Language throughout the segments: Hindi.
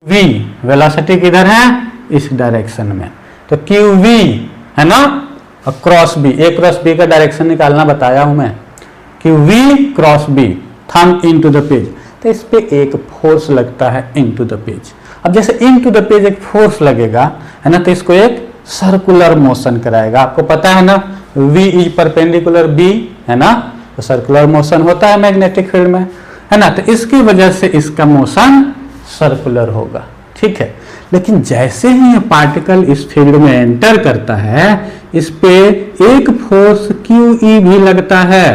v वेलोसिटी किधर है, इस डायरेक्शन में, तो क्यू वी है ना, और cross B, A cross B का डायरेक्शन निकालना बताया हूं मैं, Q V cross B, thumb into the page, तो इस पे एक फोर्स लगता है इनटू द पेज। अब जैसे इनटू द पेज एक फोर्स लगेगा है ना, तो इसको एक सर्कुलर मोशन कराएगा। आपको पता है ना, v इज परपेंडिकुलर b है ना, तो सर्कुलर मोशन होता है मैग्नेटिक फील्ड में, है ना, तो इसकी वजह से इसका मोशन सर्कुलर होगा, ठीक है। लेकिन जैसे ही ये पार्टिकल इस फील्ड में एंटर करता है, इस पे एक फोर्स QE भी लगता है,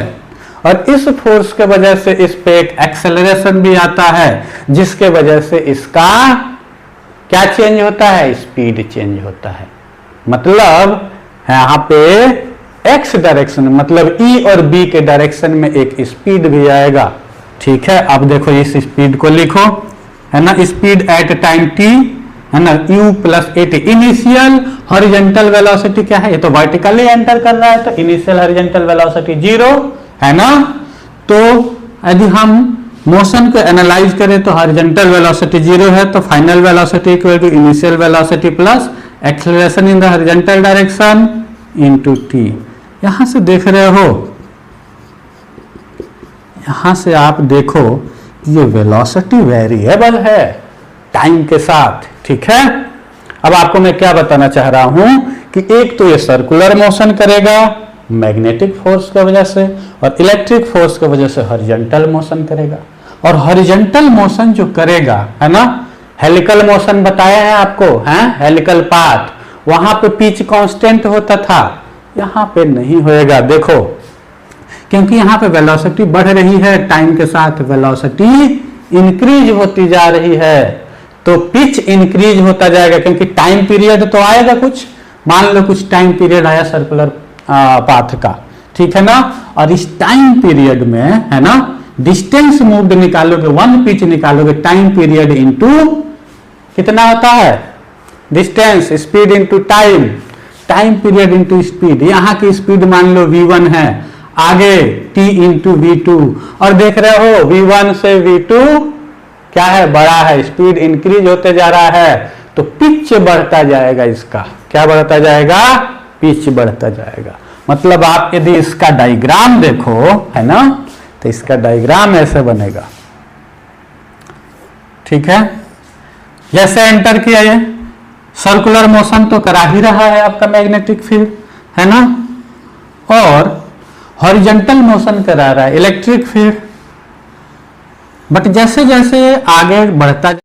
और इस फोर्स के वजह से इस पे एक एक्सेलरेशन भी आता है, जिसके वजह से इसका क्या चेंज होता है, स्पीड चेंज होता है। मतलब यहाँ पे x डायरेक्शन मतलब E और B के डायरेक्शन में एक स्पीड भी आएगा, ठीक है। अब देखो इस स्पीड को लिखो, है ना, स्पीड एट टाइम t है ना, u plus at, initial horizontal velocity क्या है, ये तो वर्टिकली एंटर कर रहा है, तो इनिशियल हॉरिजॉन्टल वेलोसिटी 0 है ना। तो यदि हम मोशन को एनालाइज करें तो हॉरिजॉन्टल वेलोसिटी 0 है, तो final velocity equal to initial velocity plus acceleration in the horizontal direction into t। यहां से देख रहे हो, यहां से आप देखो ये वेलोसिटी वेरिएबल है टाइम के साथ, ठीक है। अब आपको मैं क्या बताना चाह रहा हूं कि एक तो ये सर्कुलर मोशन करेगा मैग्नेटिक फोर्स की वजह से, और इलेक्ट्रिक फोर्स की वजह से हॉरिजॉन्टल मोशन करेगा। और हॉरिजॉन्टल मोशन जो करेगा है ना, हेलिकल मोशन बताया है आपको, है हेलिकल पाथ, वहां पे पिच कांस्टेंट होता था, यहां पे नहीं होएगा। देखो क्योंकि यहां पे वेलोसिटी बढ़ रही है, टाइम के साथ वेलोसिटी इंक्रीज होती जा रही है, तो पिच इंक्रीज होता जाएगा, क्योंकि टाइम पीरियड तो आएगा कुछ, मान लो कुछ टाइम पीरियड आया सर्कुलर पाथ का, ठीक है ना, और इस टाइम पीरियड में है ना डिस्टेंस मूव्ड निकालोगे, वन पिच निकालोगे, टाइम पीरियड इनटू कितना होता है, distance, speed into time, time period into speed. यहां की स्पीड मान लो v1 है, आगे t इंटू v2, और देख रहे हो v1 से v2 क्या है, बड़ा है, स्पीड इंक्रीज होते जा रहा है, तो पिच बढ़ता जाएगा, इसका क्या बढ़ता जाएगा, पिच बढ़ता जाएगा। मतलब आप यदि इसका डायग्राम देखो है ना, तो इसका डायग्राम ऐसे बनेगा, ठीक है। जैसे एंटर किया, ये सर्कुलर मोशन तो करा ही रहा है आपका मैग्नेटिक फील्ड, है ना, और हॉरिजॉन्टल मोशन करा रहा है इलेक्ट्रिक फील्ड, बट जैसे जैसे आगे बढ़ता